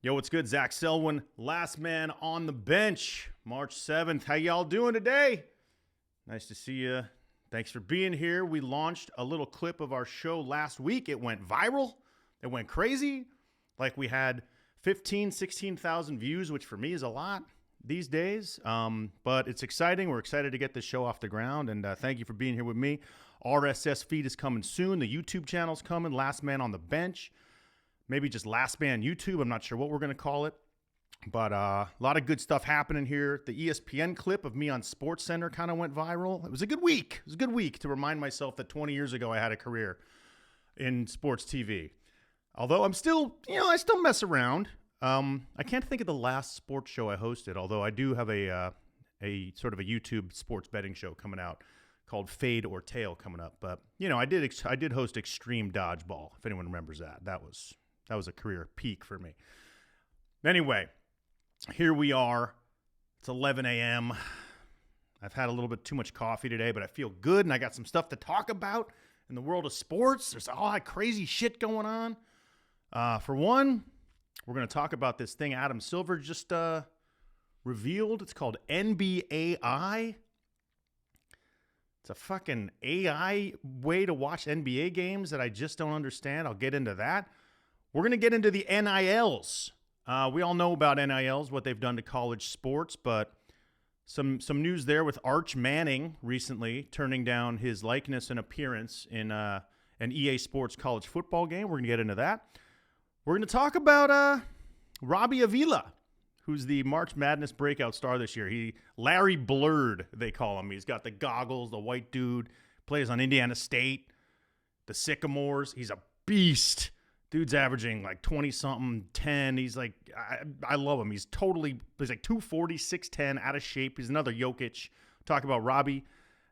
Yo, what's good? Zach Selwyn, last man on the bench, March 7th. How y'all doing today? Nice to see you. Thanks for being here. We launched a little clip of our show last week. It went viral. It went crazy. Like we had 16,000 views, which for me is a lot these days. But it's exciting. We're excited to get this show off the ground. And thank you for being here with me. RSS feed is coming soon. The YouTube channel's coming. Last Man on the Bench. Maybe just Last Man YouTube. I'm not sure what we're going to call it. But a lot of good stuff happening here. The ESPN clip of me on SportsCenter kind of went viral. It was a good week. It was a good week to remind myself that 20 years ago I had a career in sports TV. Although I'm still, I still mess around. I can't think of the last sports show I hosted, although I do have a sort of a YouTube sports betting show coming out called Fade or Tail coming up. But, I did host Extreme Dodgeball, if anyone remembers that. That was a career peak for me. Anyway, here we are. It's 11 a.m. I've had a little bit too much coffee today, but I feel good, and I got some stuff to talk about in the world of sports. There's all that crazy shit going on. For one, we're going to talk about this thing Adam Silver just revealed. It's called NBA. It's a fucking AI way to watch NBA games that I just don't understand. I'll get into that. We're going to get into the NILs. We all know about NILs, what they've done to college sports, but some news there with Arch Manning recently turning down his likeness and appearance in an EA Sports college football game. We're going to get into that. We're going to talk about Robbie Avila, who's the March Madness breakout star this year. Larry Blurred, they call him. He's got the goggles, the white dude, plays on Indiana State, the Sycamores. He's a beast. Dude's averaging like 20-something, 10. He's like, I love him. He's like 240, 6'10", out of shape. He's another Jokic. Talk about Robbie.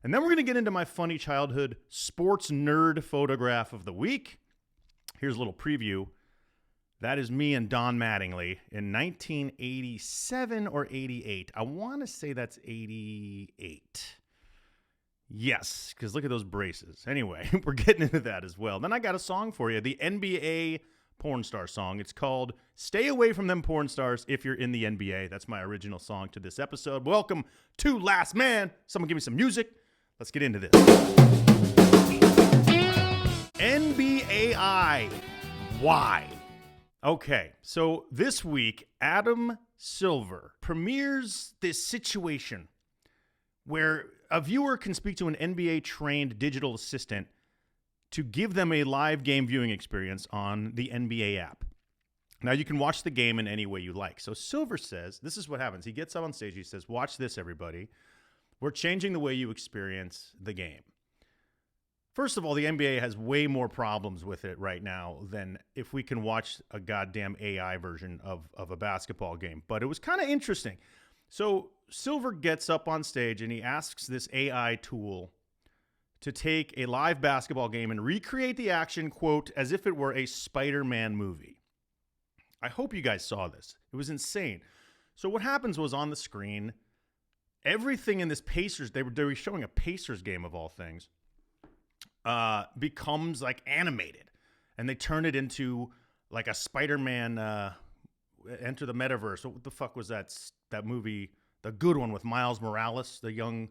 And then we're going to get into my funny childhood sports nerd photograph of the week. Here's a little preview. That is me and Don Mattingly in 1987 or 88. I want to say that's 88. Yes, because look at those braces. Anyway, we're getting into that as well. Then I got a song for you, the NBA porn star song. It's called Stay Away From Them Porn Stars If You're in the NBA. That's my original song to this episode. Welcome to Last Man. Someone give me some music. Let's get into this. NBA. Why? Okay, so this week, Adam Silver premieres this situation where a viewer can speak to an NBA-trained digital assistant to give them a live game viewing experience on the NBA app. Now, you can watch the game in any way you like. So Silver says, this is what happens. He gets up on stage, he says, watch this, everybody. We're changing the way you experience the game. First of all, the NBA has way more problems with it right now than if we can watch a goddamn AI version of a basketball game. But it was kind of interesting. So Silver gets up on stage and he asks this AI tool to take a live basketball game and recreate the action, quote, as if it were a Spider-Man movie. I hope you guys saw this. It was insane. So what happens was on the screen, everything in this Pacers, they were showing a Pacers game of all things, becomes like animated. And they turn it into like a Spider-Man Enter the Metaverse. What the fuck was that movie? The good one with Miles Morales, the young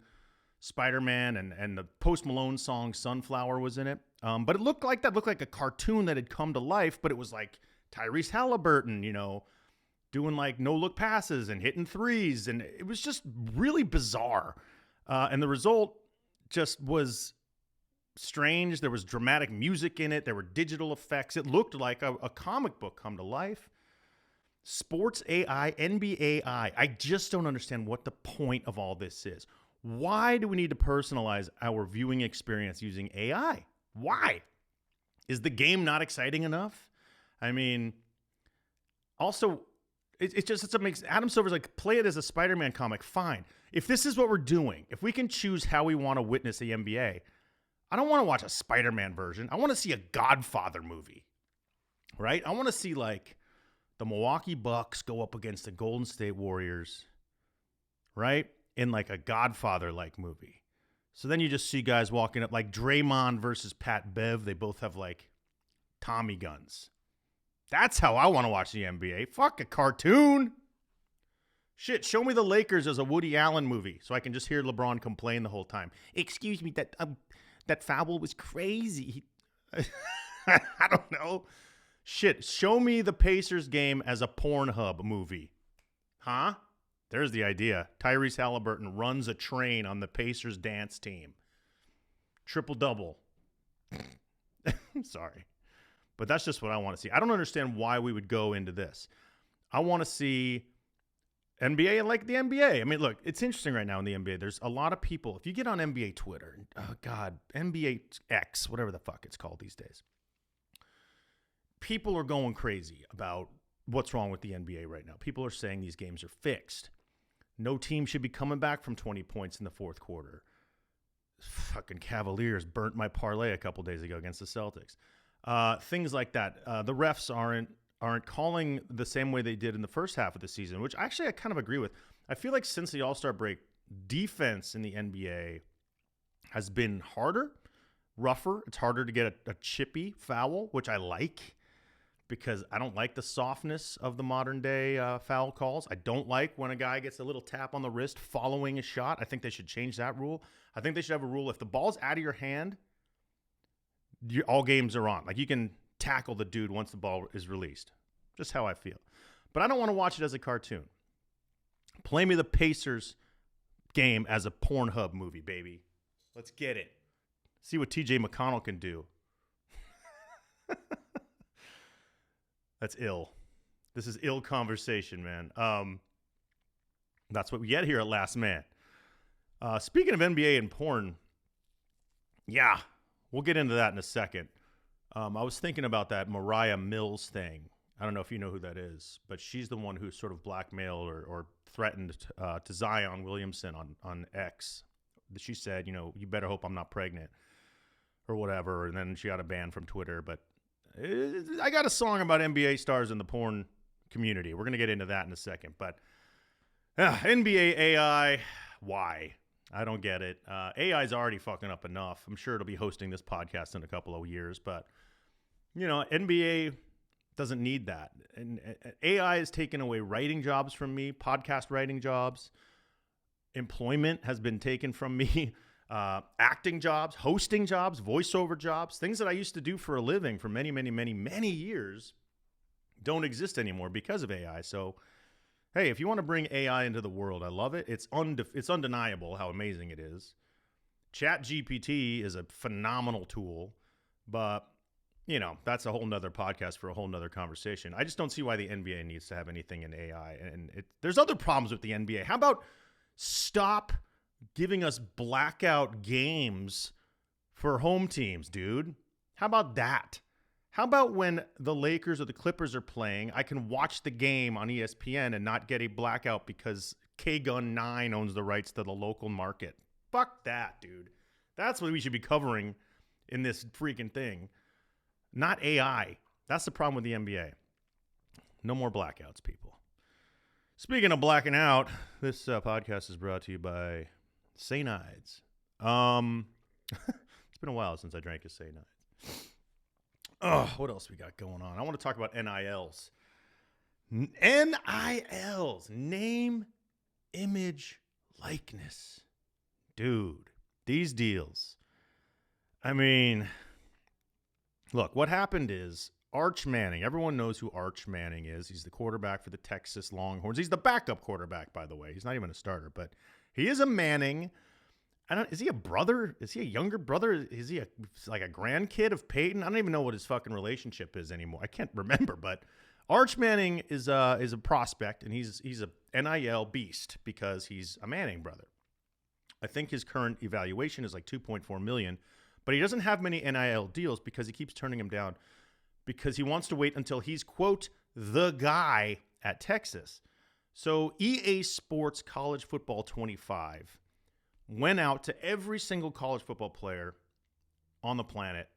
Spider-Man, and the Post Malone song Sunflower was in it. But it looked like a cartoon that had come to life, but it was like Tyrese Halliburton, doing like no-look passes and hitting threes. And it was just really bizarre. And the result just was strange. There was dramatic music in it. There were digital effects. It looked like a comic book come to life. Sports AI, NBA AI. I just don't understand what the point of all this is. Why do we need to personalize our viewing experience using AI? Why? Is the game not exciting enough? I mean, also, it's amazing. Adam Silver's like, play it as a Spider-Man comic. Fine. If this is what we're doing, if we can choose how we want to witness the NBA, I don't want to watch a Spider-Man version. I want to see a Godfather movie, right? I want to see like the Milwaukee Bucks go up against the Golden State Warriors, right? In like a Godfather-like movie. So then you just see guys walking up like Draymond versus Pat Bev. They both have like Tommy guns. That's how I want to watch the NBA. Fuck a cartoon. Shit, show me the Lakers as a Woody Allen movie so I can just hear LeBron complain the whole time. Excuse me, that foul was crazy. I don't know. Shit, show me the Pacers game as a Pornhub movie. Huh? There's the idea. Tyrese Halliburton runs a train on the Pacers dance team. Triple-double. Sorry. But that's just what I want to see. I don't understand why we would go into this. I want to see NBA and like the NBA. I mean, look, it's interesting right now in the NBA. There's a lot of people. If you get on NBA Twitter, NBA X, whatever the fuck it's called these days, people are going crazy about what's wrong with the NBA right now. People are saying these games are fixed. No team should be coming back from 20 points in the fourth quarter. Fucking Cavaliers burnt my parlay a couple days ago against the Celtics. Things like that. The refs aren't calling the same way they did in the first half of the season, which actually I kind of agree with. I feel like since the All-Star break, defense in the NBA has been harder, rougher. It's harder to get a chippy foul, which I like because I don't like the softness of the modern day foul calls. I don't like when a guy gets a little tap on the wrist following a shot. I think they should change that rule. I think they should have a rule if the ball's out of your hand, all games are on. Like you can tackle the dude once the ball is released. Just how I feel. But I don't want to watch it as a cartoon. Play me the Pacers game as a Pornhub movie, baby. Let's get it. See what TJ McConnell can do. That's ill. This is ill conversation, man. That's what we get here at Last Man. Speaking of NBA and porn, yeah, we'll get into that in a second. I was thinking about that Mariah Mills thing. I don't know if you know who that is, but she's the one who sort of blackmailed or threatened to Zion Williamson on X. She said, you better hope I'm not pregnant or whatever. And then she got a ban from Twitter. But I got a song about NBA stars in the porn community. We're going to get into that in a second. But NBA AI, why? I don't get it. AI is already fucking up enough. I'm sure it'll be hosting this podcast in a couple of years. But, NBA doesn't need that. And AI has taken away writing jobs from me, podcast writing jobs. Employment has been taken from me. Acting jobs, hosting jobs, voiceover jobs, things that I used to do for a living for many, many, many, many years don't exist anymore because of AI. So, hey, if you want to bring AI into the world, I love it. It's undeniable how amazing it is. ChatGPT is a phenomenal tool, but, that's a whole nother podcast for a whole nother conversation. I just don't see why the NBA needs to have anything in AI. And there's other problems with the NBA. How about stop giving us blackout games for home teams, dude? How about that? How about when the Lakers or the Clippers are playing, I can watch the game on ESPN and not get a blackout because K-Gun 9 owns the rights to the local market? Fuck that, dude. That's what we should be covering in this freaking thing. Not AI. That's the problem with the NBA. No more blackouts, people. Speaking of blacking out, this podcast is brought to you by St. Ides. It's been a while since I drank a St. Ides. Oh, what else we got going on? I want to talk about NILs. NILs. Name, image, likeness. Dude, these deals. I mean, look, what happened is Arch Manning. Everyone knows who Arch Manning is. He's the quarterback for the Texas Longhorns. He's the backup quarterback, by the way. He's not even a starter, but he is a Manning. Is he a brother? Is he a younger brother? Is he like a grandkid of Peyton? I don't even know what his fucking relationship is anymore. I can't remember, but Arch Manning is a prospect, and he's a NIL beast because he's a Manning brother. I think his current evaluation is like $2.4 million, but he doesn't have many NIL deals because he keeps turning them down because he wants to wait until he's, quote, the guy at Texas. So EA Sports College Football 25 went out to every single college football player on the planet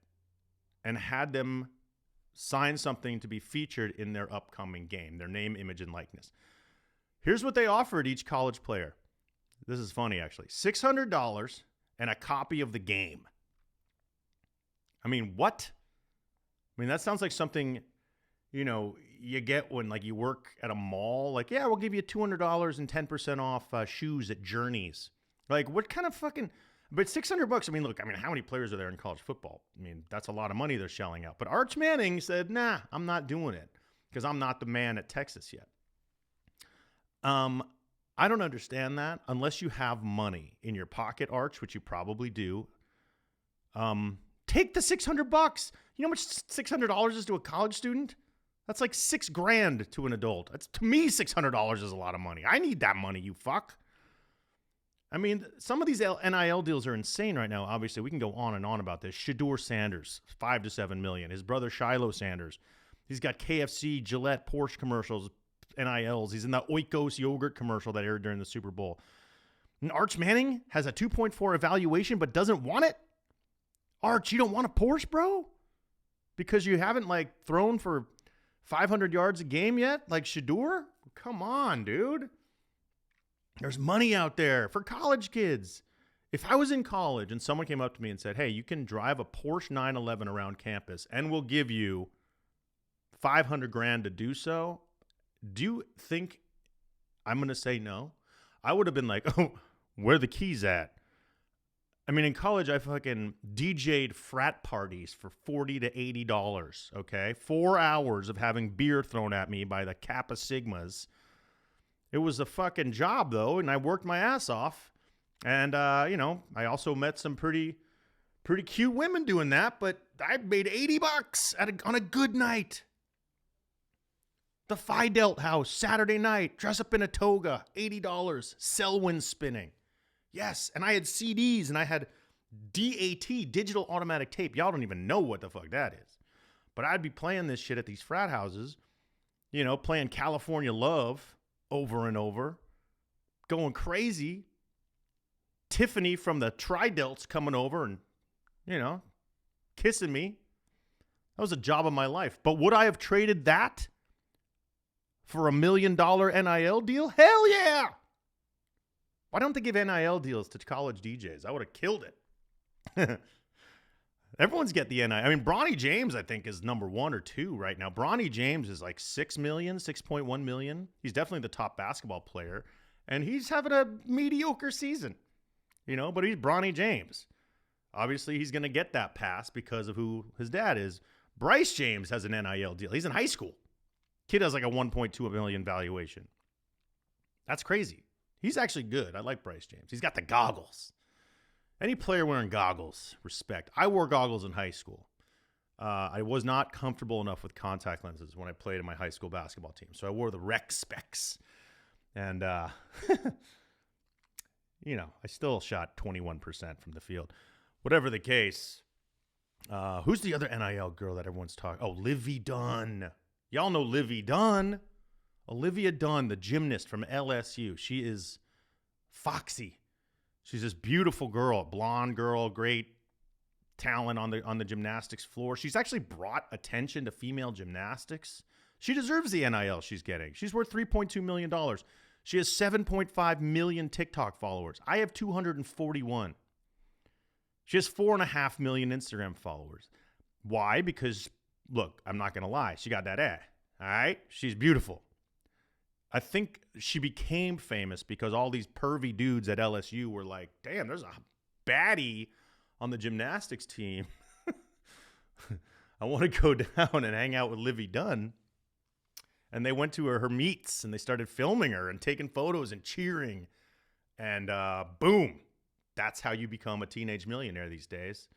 and had them sign something to be featured in their upcoming game, their name, image, and likeness. Here's what they offered each college player. This is funny, actually. $600 and a copy of the game. I mean, what? I mean, that sounds like something you get when like you work at a mall, like, yeah, we'll give you $200 and 10% off shoes at Journeys. Like, what kind of fucking, but $600, I mean, look, how many players are there in college football? I mean, that's a lot of money they're shelling out. But Arch Manning said, nah, I'm not doing it because I'm not the man at Texas yet. I don't understand that unless you have money in your pocket, Arch, which you probably do. Take the $600. You know how much $600 is to a college student? That's like $6,000 to an adult. That's, to me, $600 is a lot of money. I need that money, you fuck. I mean, some of these NIL deals are insane right now. Obviously, we can go on and on about this. Shedeur Sanders, $5 to $7 million. His brother Shiloh Sanders, he's got KFC, Gillette, Porsche commercials, NILs. He's in the Oikos yogurt commercial that aired during the Super Bowl. And Arch Manning has a 2.4 evaluation but doesn't want it? Arch, you don't want a Porsche, bro? Because you haven't, like, thrown for 500 yards a game yet? Like Shedeur? Come on, dude. There's money out there for college kids. If I was in college and someone came up to me and said, hey, you can drive a Porsche 911 around campus and we'll give you $500,000 to do so, do you think I'm going to say no? I would have been like, oh, where are the keys at? I mean, in college, I fucking DJ'd frat parties for $40 to $80, okay? 4 hours of having beer thrown at me by the Kappa Sigmas. It was a fucking job, though, and I worked my ass off. And, I also met some pretty cute women doing that, but I made $80 on a good night. The Phi Delt House, Saturday night, dress up in a toga, $80, Selwyn spinning. Yes, and I had CDs, and I had DAT, digital automatic tape. Y'all don't even know what the fuck that is. But I'd be playing this shit at these frat houses, playing California Love over and over, going crazy. Tiffany from the Tri-Delts coming over and, kissing me. That was a job of my life. But would I have traded that for $1 million NIL deal? Hell yeah! Why don't they give NIL deals to college DJs? I would have killed it. Everyone's get the NIL. I mean, Bronny James, I think, is number 1 or 2 right now. Bronny James is like 6 million, 6.1 million. He's definitely the top basketball player. And he's having a mediocre season, but he's Bronny James. Obviously, he's going to get that pass because of who his dad is. Bryce James has an NIL deal. He's in high school. Kid has like a 1.2 million valuation. That's crazy. He's actually good. I like Bryce James. He's got the goggles. Any player wearing goggles, respect. I wore goggles in high school. I was not comfortable enough with contact lenses when I played in my high school basketball team. So I wore the rec specs. And, I still shot 21% from the field. Whatever the case, who's the other NIL girl that everyone's talking? Oh, Livy Dunn. Y'all know Livy Dunn. Olivia Dunn, the gymnast from LSU. She is foxy. She's this beautiful girl, blonde girl, great talent on the gymnastics floor. She's actually brought attention to female gymnastics. She deserves the NIL she's getting. She's worth $3.2 million. She has 7.5 million TikTok followers. I have 241. She has 4.5 million Instagram followers. Why? Because, look, I'm not going to lie. She got that all right? She's beautiful. I think she became famous because all these pervy dudes at LSU were like, damn, there's a baddie on the gymnastics team. I want to go down and hang out with Livy Dunn. And they went to her meets and they started filming her and taking photos and cheering. And boom, that's how you become a teenage millionaire these days.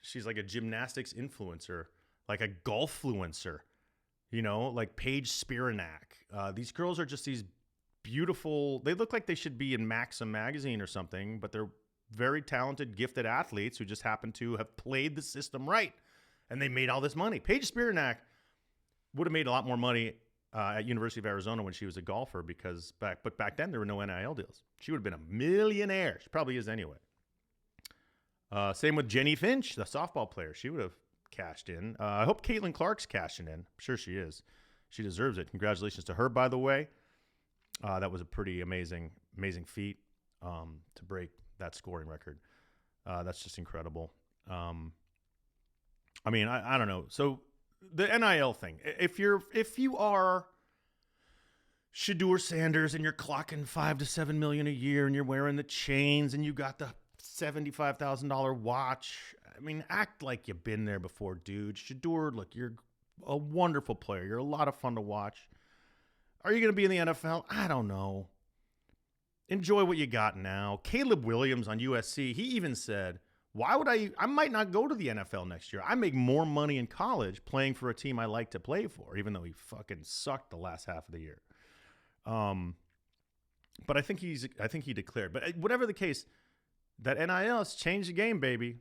She's like a gymnastics influencer, like a golf-fluencer. Like Paige Spiranak. These girls are just these beautiful, they look like they should be in Maxim magazine or something, but they're very talented, gifted athletes who just happen to have played the system right. And they made all this money. Paige Spiranak would have made a lot more money at University of Arizona when she was a golfer but back then there were no NIL deals. She would have been a millionaire. She probably is anyway. Same with Jenny Finch, the softball player. She would have cashed in. I hope Caitlin Clark's cashing in. I'm sure she is. She deserves it. Congratulations to her, by the way. That was a pretty amazing feat to break that scoring record. That's just incredible. I don't know. So the NIL thing. If you are Shedeur Sanders and you're clocking $5 to $7 million a year and you're wearing the chains and you got the $75,000 watch, I mean, act like you've been there before, dude. Shedeur, look, you're a wonderful player. You're a lot of fun to watch. Are you going to be in the NFL? I don't know. Enjoy what you got now. Caleb Williams on USC, he even said, why would I might not go to the NFL next year. I make more money in college playing for a team I like to play for, even though he fucking sucked the last half of the year. But I think he declared. But whatever the case, that NIL has changed the game, baby.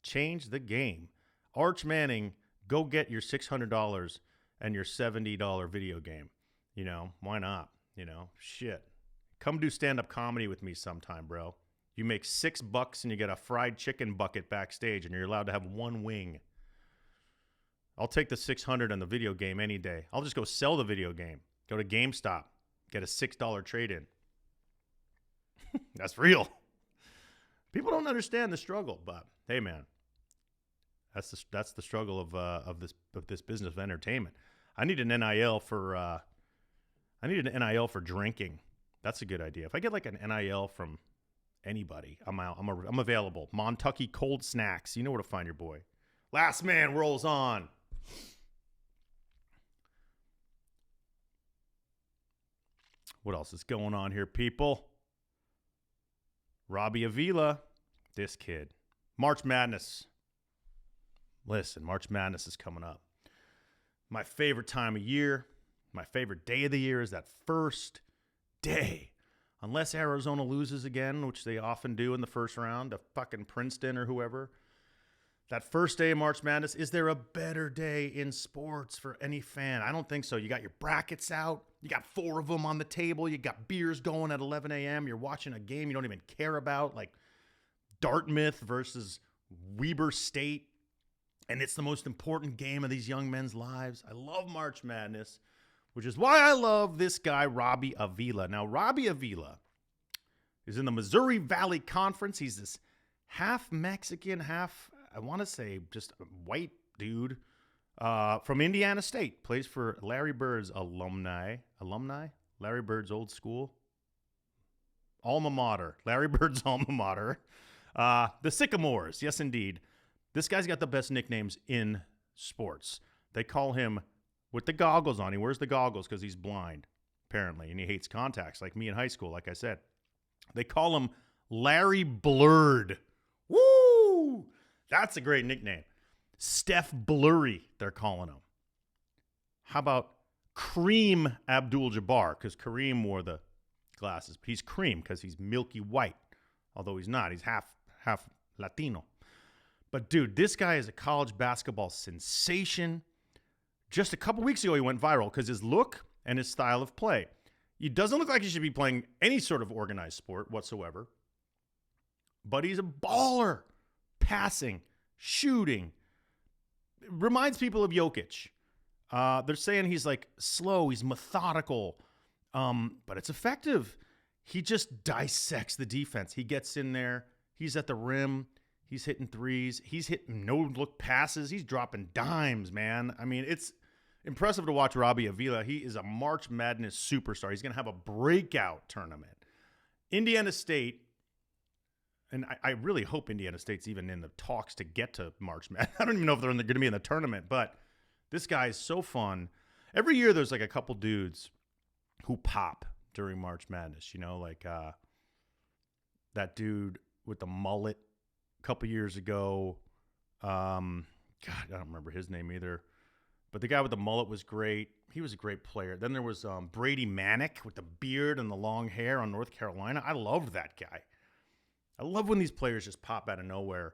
Change the game. Arch Manning, go get your $600 and your $70 video game. You know, why not? You know, shit. Come do stand-up comedy with me sometime, bro. You make $6 and you get a fried chicken bucket backstage and you're allowed to have one wing. I'll take the $600 and the video game any day. I'll just go sell the video game. Go to GameStop. Get a $6 trade-in. That's real. People don't understand the struggle, but hey, man, that's the struggle of this business of entertainment. I need an NIL for drinking. That's a good idea. If I get like an NIL from anybody, I'm out. I'm available. Montucky Cold Snacks. You know where to find your boy. Last man rolls on. What else is going on here, people? Robbie Avila, this kid. March Madness. Listen, March Madness is coming up. My favorite time of year, my favorite day of the year is that first day. Unless Arizona loses again, which they often do in the first round of fucking Princeton or whoever. That first day of March Madness, is there a better day in sports for any fan? I don't think so. You got your brackets out. You got 4 of them on the table. You got beers going at 11 a.m. You're watching a game you don't even care about, like Dartmouth versus Weber State. And it's the most important game of these young men's lives. I love March Madness, which is why I love this guy, Robbie Avila. Now, Robbie Avila is in the Missouri Valley Conference. He's this half Mexican, half, I want to say, just a white dude from Indiana State. Plays for Larry Bird's alumni? Larry Bird's old school? Alma mater. Larry Bird's alma mater. The Sycamores. Yes, indeed. This guy's got the best nicknames in sports. They call him, with the goggles on, he wears the goggles because he's blind, apparently, and he hates contacts like me in high school, like I said. They call him Larry Blurred. Woo! That's a great nickname. Steph Blurry, they're calling him. How about Kareem Abdul-Jabbar? Because Kareem wore the glasses. He's Kareem because he's milky white, although he's not. He's half Latino. But, dude, this guy is a college basketball sensation. Just a couple weeks ago, he went viral because his look and his style of play. He doesn't look like he should be playing any sort of organized sport whatsoever. But he's a baller. Passing, shooting. It reminds people of Jokic. They're saying he's like slow, he's methodical, but it's effective. He just dissects the defense. He gets in there. He's at the rim. He's hitting threes. He's hitting no-look passes. He's dropping dimes, man. I mean, it's impressive to watch Robbie Avila. He is a March Madness superstar. He's going to have a breakout tournament. Indiana State, and I really hope Indiana State's even in the talks to get to March Madness. I don't even know if they're going to be in the tournament, but this guy is so fun. Every year there's like a couple dudes who pop during March Madness, you know, like that dude with the mullet a couple years ago. God, I don't remember his name either. But the guy with the mullet was great. He was a great player. Then there was Brady Manick with the beard and the long hair on North Carolina. I loved that guy. I love when these players just pop out of nowhere.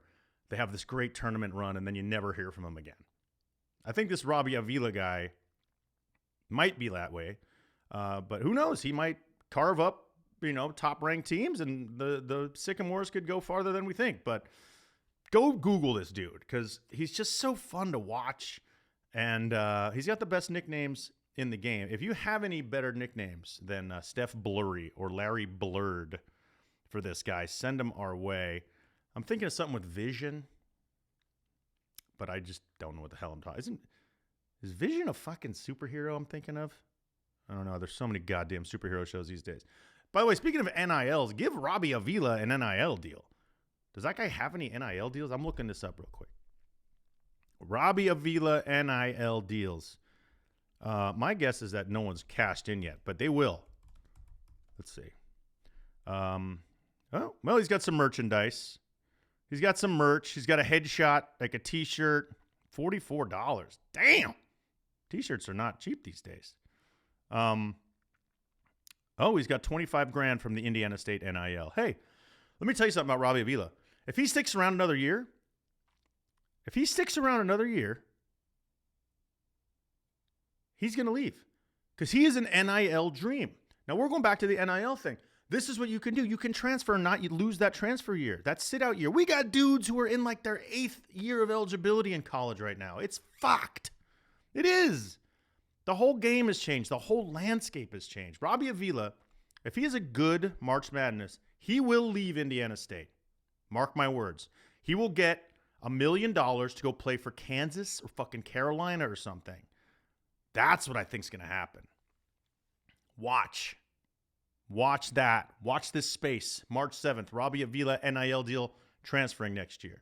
They have this great tournament run, and then you never hear from them again. I think this Robbie Avila guy might be that way. But who knows? He might carve up, you know, top-ranked teams, and the Sycamores could go farther than we think. But go Google this dude because he's just so fun to watch. And he's got the best nicknames in the game. If you have any better nicknames than Steph Blurry or Larry Blurred for this guy, send them our way. I'm thinking of something with vision, but I just don't know what the hell I'm talking. Is Vision a fucking superhero I'm thinking of? I don't know. There's so many goddamn superhero shows these days. By the way, speaking of NILs, give Robbie Avila an NIL deal. Does that guy have any NIL deals? I'm looking this up real quick. Robbie Avila NIL deals. My guess is that no one's cashed in yet, but they will. Let's see. Oh, well, he's got some merchandise. He's got some merch. He's got a headshot, like a T-shirt. $44. Damn. T-shirts are not cheap these days. Oh, he's got $25,000 from the Indiana State NIL. Hey, let me tell you something about Robbie Avila. If he sticks around another year, he's going to leave because he is an NIL dream. Now, we're going back to the NIL thing. This is what you can do. You can transfer and not lose that transfer year, that sit-out year. We got dudes who are in like their 8th year of eligibility in college right now. It's fucked. It is. The whole game has changed. The whole landscape has changed. Robbie Avila, if he is a good March Madness, he will leave Indiana State. Mark my words. He will get $1 million to go play for Kansas or fucking Carolina or something. That's what I think is going to happen. Watch that. Watch this space. March 7th, Robbie Avila NIL deal transferring next year.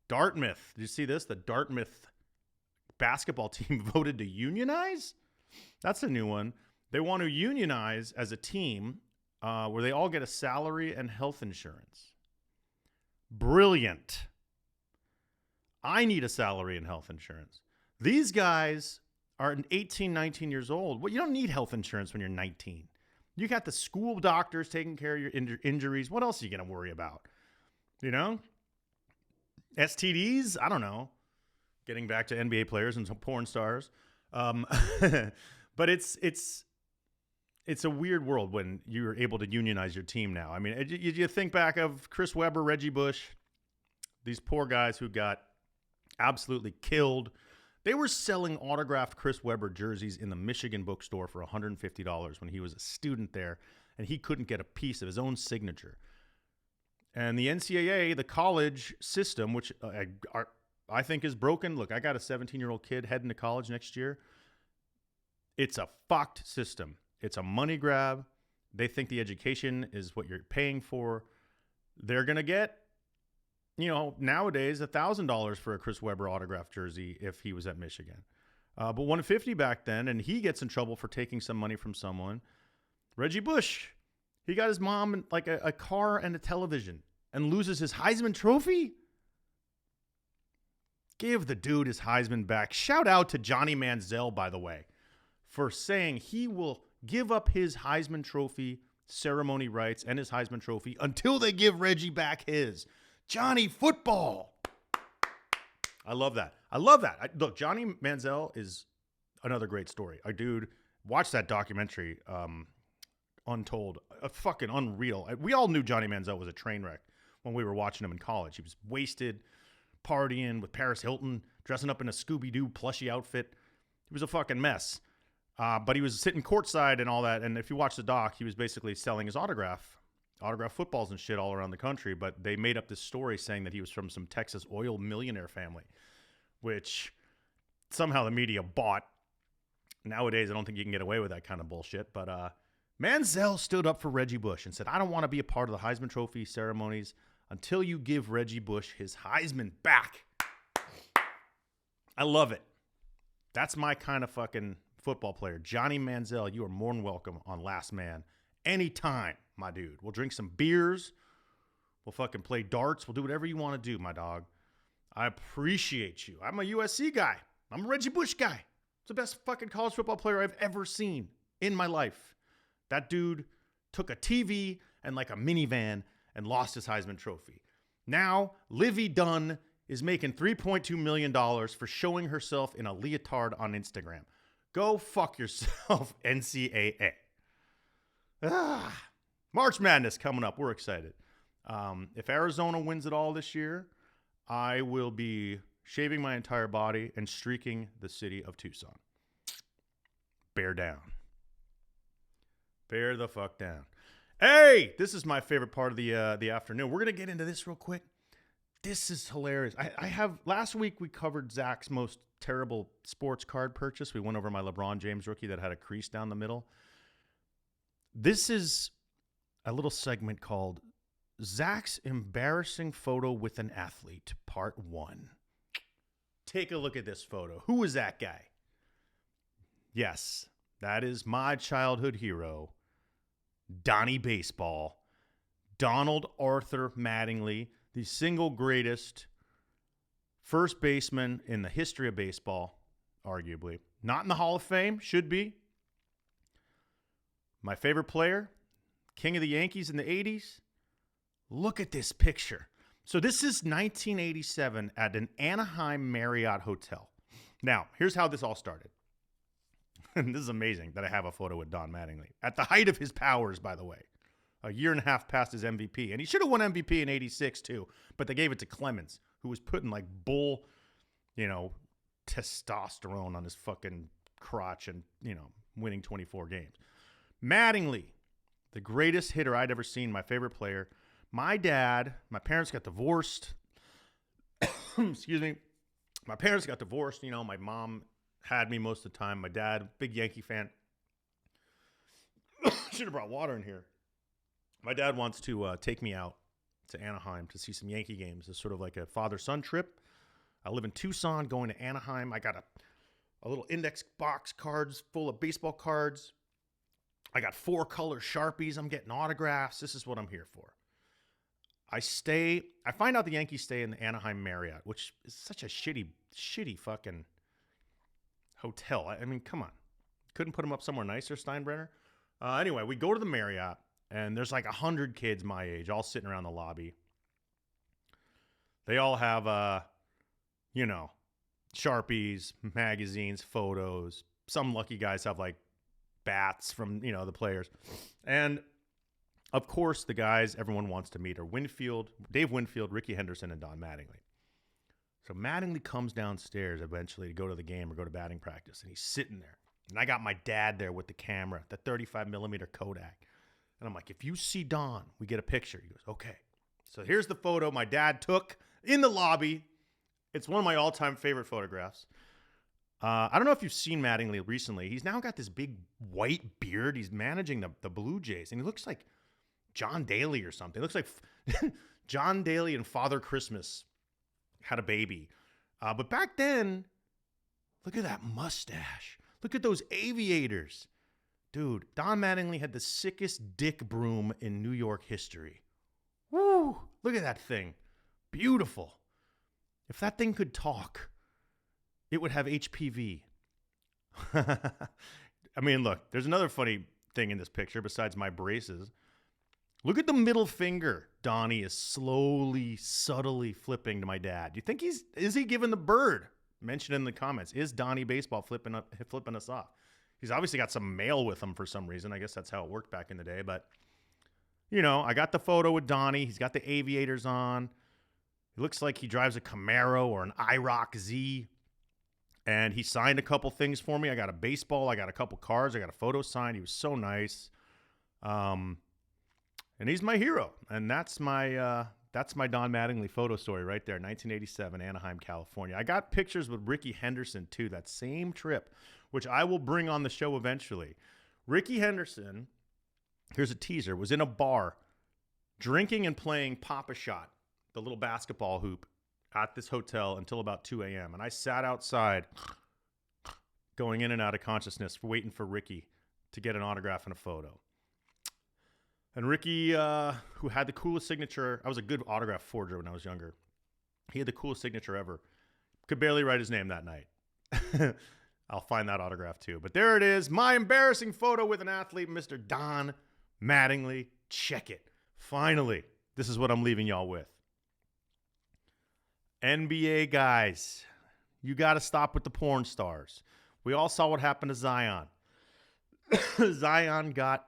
Dartmouth. Did you see this? The Dartmouth basketball team voted to unionize? That's a new one. They want to unionize as a team where they all get a salary and health insurance. Brilliant. I need a salary and health insurance. These guys are 18, 19 years old. Well, you don't need health insurance when you're 19. You got the school doctors taking care of your injuries. What else are you going to worry about? You know? STDs? I don't know. Getting back to NBA players and some porn stars. But it's a weird world when you're able to unionize your team now. I mean, you think back of Chris Webber, Reggie Bush, these poor guys who got absolutely killed. They were selling autographed Chris Webber jerseys in the Michigan bookstore for $150 when he was a student there, and he couldn't get a piece of his own signature. And the NCAA, the college system, which I think is broken. Look, I got a 17-year-old kid heading to college next year. It's a fucked system. It's a money grab. They think the education is what you're paying for. They're going to get, nowadays $1,000 for a Chris Webber autographed jersey if he was at Michigan. But $150 back then, and he gets in trouble for taking some money from someone. Reggie Bush, he got his mom like a car and a television and loses his Heisman Trophy. Give the dude his Heisman back. Shout out to Johnny Manziel, by the way, for saying he will give up his Heisman Trophy ceremony rights and his Heisman Trophy until they give Reggie back his. Johnny football. I love that. Look, Johnny Manziel is another great story. A dude, watch that documentary, Untold. Fucking unreal. We all knew Johnny Manziel was a train wreck when we were watching him in college. He was wasted, partying with Paris Hilton, dressing up in a Scooby-Doo plushie outfit. He was a fucking mess. But he was sitting courtside and all that. And if you watch the doc, he was basically selling his autograph footballs and shit all around the country. But they made up this story saying that he was from some Texas oil millionaire family, which somehow the media bought. Nowadays, I don't think you can get away with that kind of bullshit. But Manziel stood up for Reggie Bush and said, I don't want to be a part of the Heisman Trophy ceremonies until you give Reggie Bush his Heisman back. I love it. That's my kind of fucking football player. Johnny Manziel, you are more than welcome on Last Man anytime, my dude. We'll drink some beers. We'll fucking play darts. We'll do whatever you want to do, my dog. I appreciate you. I'm a USC guy. I'm a Reggie Bush guy. It's the best fucking college football player I've ever seen in my life. That dude took a TV and like a minivan and lost his Heisman Trophy. Now, Livy Dunn is making $3.2 million for showing herself in a leotard on Instagram. Go fuck yourself, NCAA. March Madness coming up. We're excited. If Arizona wins it all this year, I will be shaving my entire body and streaking the city of Tucson. Bear down. Bear the fuck down. Hey, this is my favorite part of the afternoon. We're going to get into this real quick. This is hilarious. I have, last week we covered Zach's most terrible sports card purchase. We went over my LeBron James rookie that had a crease down the middle. This is a little segment called Zach's Embarrassing Photo with an Athlete, Part 1. Take a look at this photo. Who is that guy? Yes, that is my childhood hero, Donnie Baseball, Donald Arthur Mattingly, the single greatest first baseman in the history of baseball, arguably. Not in the Hall of Fame, should be. My favorite player, king of the Yankees in the 80s. Look at this picture. So this is 1987 at an Anaheim Marriott hotel. Now, here's how this all started. And this is amazing that I have a photo with Don Mattingly. At the height of his powers, by the way. A year and a half past his MVP. And he should have won MVP in 86 too. But they gave it to Clemens, who was putting like bull, testosterone on his fucking crotch and, winning 24 games. Mattingly, the greatest hitter I'd ever seen, my favorite player. My parents got divorced. Excuse me. My parents got divorced. My mom had me most of the time. My dad, big Yankee fan. Should have brought water in here. My dad wants to take me out to Anaheim to see some Yankee games. It's sort of like a father-son trip. I live in Tucson, going to Anaheim. I got a little index box cards full of baseball cards. I got 4-color Sharpies. I'm getting autographs. This is what I'm here for. I find out the Yankees stay in the Anaheim Marriott, which is such a shitty fucking hotel. I mean, come on. Couldn't put them up somewhere nicer, Steinbrenner? Anyway, we go to the Marriott, and there's like 100 kids my age, all sitting around the lobby. They all have, Sharpies, magazines, photos. Some lucky guys have like bats from, the players. And of course, the guys everyone wants to meet are Dave Winfield, Ricky Henderson, and Don Mattingly. So Mattingly comes downstairs eventually to go to the game or go to batting practice, and he's sitting there. And I got my dad there with the camera, the 35 millimeter Kodak. And I'm like, if you see Don, we get a picture. He goes, okay. So here's the photo my dad took in the lobby. It's one of my all-time favorite photographs. I don't know if you've seen Mattingly recently. He's now got this big white beard. He's managing the Blue Jays, and he looks like John Daly or something. It looks like John Daly and Father Christmas had a baby. But back then, look at that mustache. Look at those aviators. Dude, Don Mattingly had the sickest dick broom in New York history. Woo! Look at that thing. Beautiful. If that thing could talk, it would have HPV. I mean, look, there's another funny thing in this picture besides my braces. Look at the middle finger Donnie is slowly, subtly flipping to my dad. Do you think is he giving the bird? Mention in the comments. Is Donnie Baseball flipping us off? He's obviously got some mail with him for some reason. I guess that's how it worked back in the day. But, I got the photo with Donnie. He's got the aviators on. He looks like he drives a Camaro or an IROC Z. And he signed a couple things for me. I got a baseball. I got a couple cards. I got a photo signed. He was so nice. And he's my hero. And that's my Don Mattingly photo story right there, 1987, Anaheim, California. I got pictures with Ricky Henderson, too, that same trip, which I will bring on the show eventually. Ricky Henderson, here's a teaser, was in a bar drinking and playing Pop-A-Shot, the little basketball hoop, at this hotel until about 2 a.m. And I sat outside going in and out of consciousness, waiting for Ricky to get an autograph and a photo. And Ricky, who had the coolest signature, I was a good autograph forger when I was younger. He had the coolest signature ever. Could barely write his name that night. I'll find that autograph too. But there it is, my embarrassing photo with an athlete, Mr. Don Mattingly. Check it. Finally, this is what I'm leaving y'all with. NBA guys, you got to stop with the porn stars. We all saw what happened to Zion. Zion got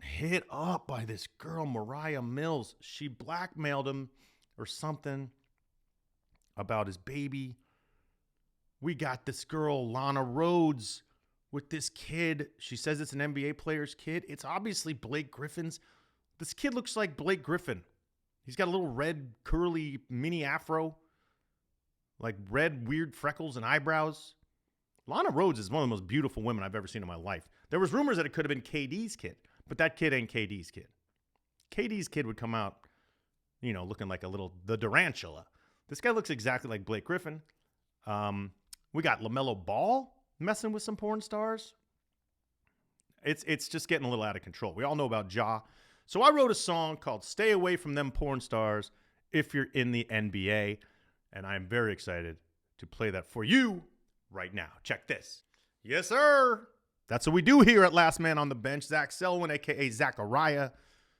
hit up by this girl, Mariah Mills. She blackmailed him or something about his baby. We got this girl, Lana Rhodes, with this kid. She says it's an NBA player's kid. It's obviously Blake Griffin's. This kid looks like Blake Griffin. He's got a little red, curly mini afro. like red, weird freckles and eyebrows. Lana Rhoades is one of the most beautiful women I've ever seen in my life. There was rumors that it could have been KD's kid, but that kid ain't KD's kid. KD's kid would come out, looking like the Durantula. This guy looks exactly like Blake Griffin. We got LaMelo Ball messing with some porn stars. It's just getting a little out of control. We all know about Ja. So I wrote a song called Stay Away from Them Porn Stars if you're in the NBA. And I'm very excited to play that for you right now. Check this. Yes, sir. That's what we do here at Last Man on the Bench. Zach Selwyn, a.k.a. Zachariah,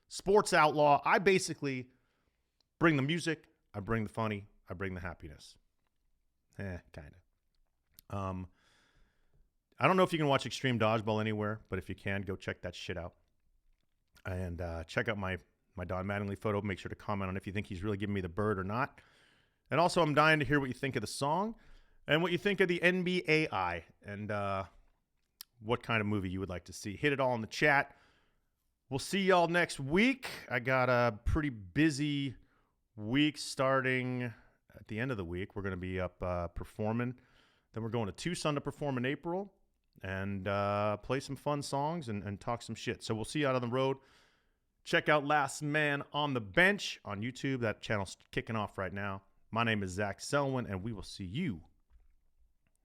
sports outlaw. I basically bring the music. I bring the funny. I bring the happiness. Kind of. I don't know if you can watch Extreme Dodgeball anywhere, but if you can, go check that shit out. And check out my Don Mattingly photo. Make sure to comment on if you think he's really giving me the bird or not. And also, I'm dying to hear what you think of the song and what you think of the NBAI and what kind of movie you would like to see. Hit it all in the chat. We'll see y'all next week. I got a pretty busy week starting at the end of the week. We're going to be up performing. Then we're going to Tucson to perform in April and play some fun songs and talk some shit. So we'll see you out on the road. Check out Last Man on the Bench on YouTube. That channel's kicking off right now. My name is Zach Selwyn, and we will see you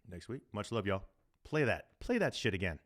next week. Much love, y'all. Play that shit again.